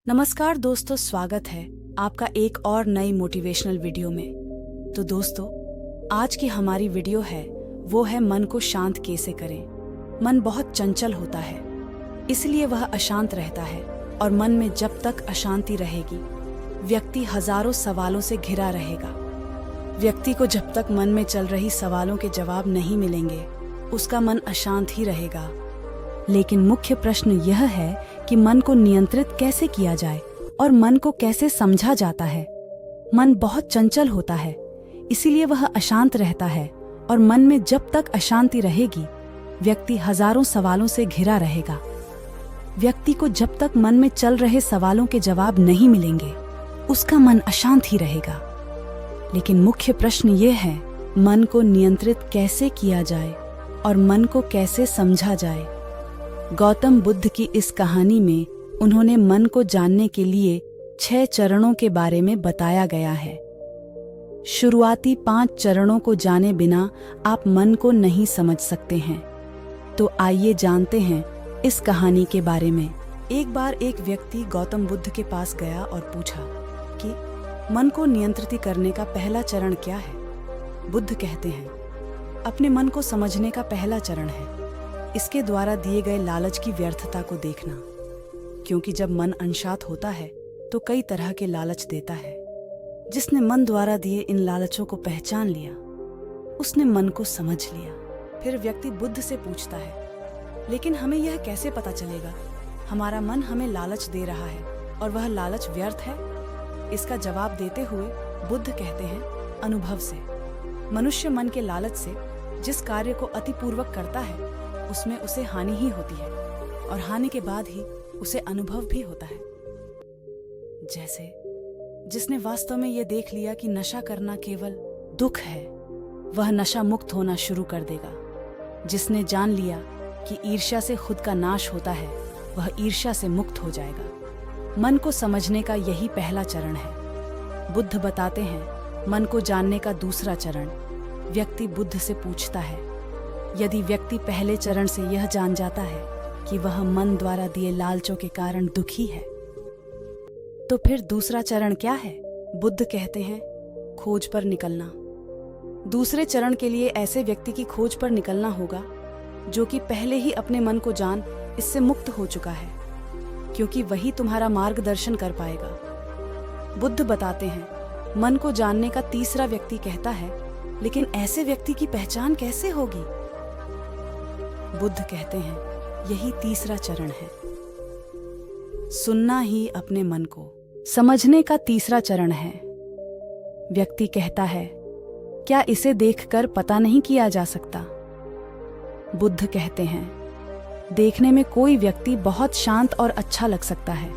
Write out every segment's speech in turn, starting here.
नमस्कार दोस्तों, स्वागत है आपका एक और नई मोटिवेशनल वीडियो में। तो दोस्तों, आज की हमारी वीडियो वो है मन को शांत कैसे करें। मन बहुत चंचल होता है, इसलिए वह अशांत रहता है और मन में जब तक अशांति रहेगी व्यक्ति हजारों सवालों से घिरा रहेगा। व्यक्ति को जब तक मन में चल रही सवालों के जवाब नहीं मिलेंगे उसका मन अशांत ही रहेगा। लेकिन मुख्य प्रश्न यह है कि मन को नियंत्रित कैसे किया जाए और मन को कैसे समझा जाता है। मन बहुत चंचल होता है, इसीलिए वह अशांत रहता है और मन में जब तक अशांति रहेगी व्यक्ति हजारों सवालों से घिरा रहेगा। व्यक्ति को जब तक मन में चल रहे सवालों के जवाब नहीं मिलेंगे उसका मन अशांत ही रहेगा। लेकिन मुख्य प्रश्न ये है, मन को नियंत्रित कैसे किया जाए और मन को कैसे समझा जाए। गौतम बुद्ध की इस कहानी में उन्होंने मन को जानने के लिए 6 चरणों के बारे में बताया गया है। शुरुआती 5 चरणों को जाने बिना आप मन को नहीं समझ सकते हैं। तो आइए जानते हैं इस कहानी के बारे में। एक बार एक व्यक्ति गौतम बुद्ध के पास गया और पूछा कि मन को नियंत्रित करने का पहला चरण क्या है। बुद्ध कहते हैं, अपने मन को समझने का पहला चरण है इसके द्वारा दिए गए लालच की व्यर्थता को देखना। क्योंकि जब मन अनशांत होता है तो कई तरह के लालच देता है। जिसने मन द्वारा दिए इन लालचों को पहचान लिया उसने मन को समझ लिया। फिर व्यक्ति बुद्ध से पूछता है, लेकिन हमें यह कैसे पता चलेगा हमारा मन हमें लालच दे रहा है और वह लालच व्यर्थ है। इसका जवाब देते हुए बुद्ध कहते हैं, अनुभव से। मनुष्य मन के लालच से जिस कार्य को अतिपूर्वक करता है उसमें उसे हानि ही होती है और हानि के बाद ही उसे अनुभव भी होता है। जैसे जिसने वास्तव में ये देख लिया कि नशा करना केवल दुख है वह नशा मुक्त होना शुरू कर देगा। जिसने जान लिया कि ईर्ष्या से खुद का नाश होता है वह ईर्ष्या से मुक्त हो जाएगा। मन को समझने का यही पहला चरण है। बुद्ध बताते हैं, मन को जानने का दूसरा चरण। व्यक्ति बुद्ध से पूछता है, यदि व्यक्ति पहले चरण से यह जान जाता है कि वह मन द्वारा दिए लालचों के कारण दुखी है तो फिर दूसरा चरण क्या है। बुद्ध कहते हैं, खोज पर निकलना। दूसरे चरण के लिए ऐसे व्यक्ति की खोज पर निकलना होगा जो कि पहले ही अपने मन को जान इससे मुक्त हो चुका है, क्योंकि वही तुम्हारा मार्गदर्शन कर पाएगा। बुद्ध बताते हैं, मन को जानने का तीसरा व्यक्ति कहता है, लेकिन ऐसे व्यक्ति की पहचान कैसे होगी। बुद्ध कहते हैं, यही तीसरा चरण है। सुनना ही अपने मन को समझने का तीसरा चरण है। व्यक्ति कहता है, क्या इसे देखकर पता नहीं किया जा सकता। बुद्ध कहते हैं, देखने में कोई व्यक्ति बहुत शांत और अच्छा लग सकता है,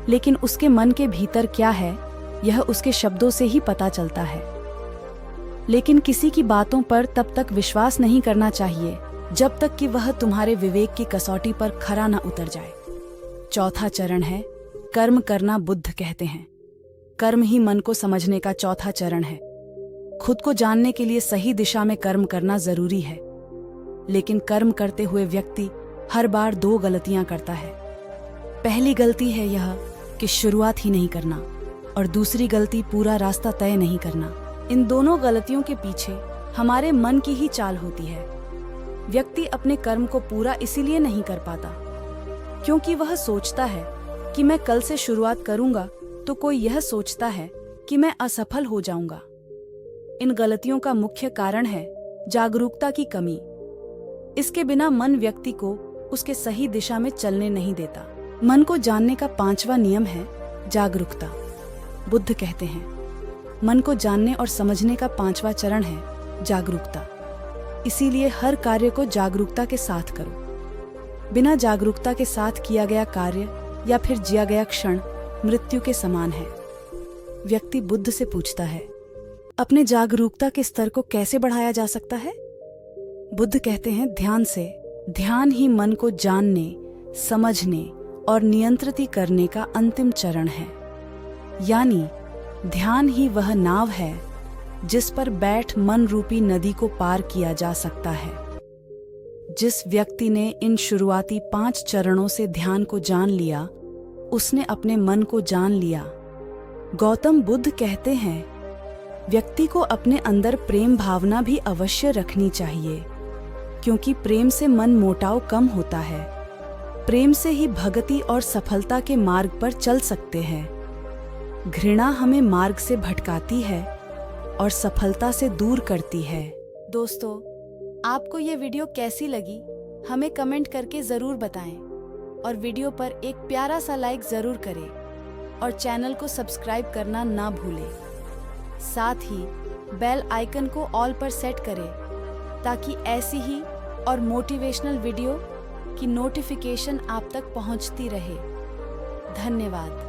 लेकिन उसके मन के भीतर क्या है यह उसके शब्दों से ही पता चलता है। लेकिन किसी की बातों पर तब तक विश्वास नहीं करना चाहिए जब तक कि वह तुम्हारे विवेक की कसौटी पर खरा न उतर जाए। चौथा चरण है कर्म करना। बुद्ध कहते हैं, कर्म ही मन को समझने का चौथा चरण है। खुद को जानने के लिए सही दिशा में कर्म करना जरूरी है, लेकिन कर्म करते हुए व्यक्ति हर बार 2 गलतियां करता है। पहली गलती है यह कि शुरुआत ही नहीं करना और दूसरी गलती पूरा रास्ता तय नहीं करना। इन दोनों गलतियों के पीछे हमारे मन की ही चाल होती है। व्यक्ति अपने कर्म को पूरा इसीलिए नहीं कर पाता क्योंकि वह सोचता है कि मैं कल से शुरुआत करूंगा तो कोई यह सोचता है कि मैं असफल हो जाऊंगा। इन गलतियों का मुख्य कारण है जागरूकता की कमी। इसके बिना मन व्यक्ति को उसके सही दिशा में चलने नहीं देता। मन को जानने का 5वां नियम है जागरूकता। बुद्ध कहते हैं, मन को जानने और समझने का 5वां चरण है जागरूकता। इसीलिए हर कार्य को जागरूकता के साथ करो। बिना जागरूकता के साथ किया गया कार्य या फिर जिया गया क्षण मृत्यु के समान है। व्यक्ति बुद्ध से पूछता है, अपने जागरूकता के स्तर को कैसे बढ़ाया जा सकता है। बुद्ध कहते हैं, ध्यान से। ध्यान ही मन को जानने, समझने और नियंत्रित करने का अंतिम चरण है। यानी ध्यान ही वह नाव है जिस पर बैठ मन रूपी नदी को पार किया जा सकता है। जिस व्यक्ति ने इन शुरुआती 5 चरणों से ध्यान को जान लिया उसने अपने मन को जान लिया। गौतम बुद्ध कहते हैं, व्यक्ति को अपने अंदर प्रेम भावना भी अवश्य रखनी चाहिए, क्योंकि प्रेम से मन मोटाव कम होता है। प्रेम से ही भक्ति और सफलता के मार्ग पर चल सकते हैं। घृणा हमें मार्ग से भटकाती है और सफलता से दूर करती है। दोस्तों, आपको ये वीडियो कैसी लगी हमें कमेंट करके ज़रूर बताएं और वीडियो पर एक प्यारा सा लाइक ज़रूर करें और चैनल को सब्सक्राइब करना ना भूलें। साथ ही बेल आइकन को ऑल पर सेट करें ताकि ऐसी ही और मोटिवेशनल वीडियो की नोटिफिकेशन आप तक पहुंचती रहे। धन्यवाद।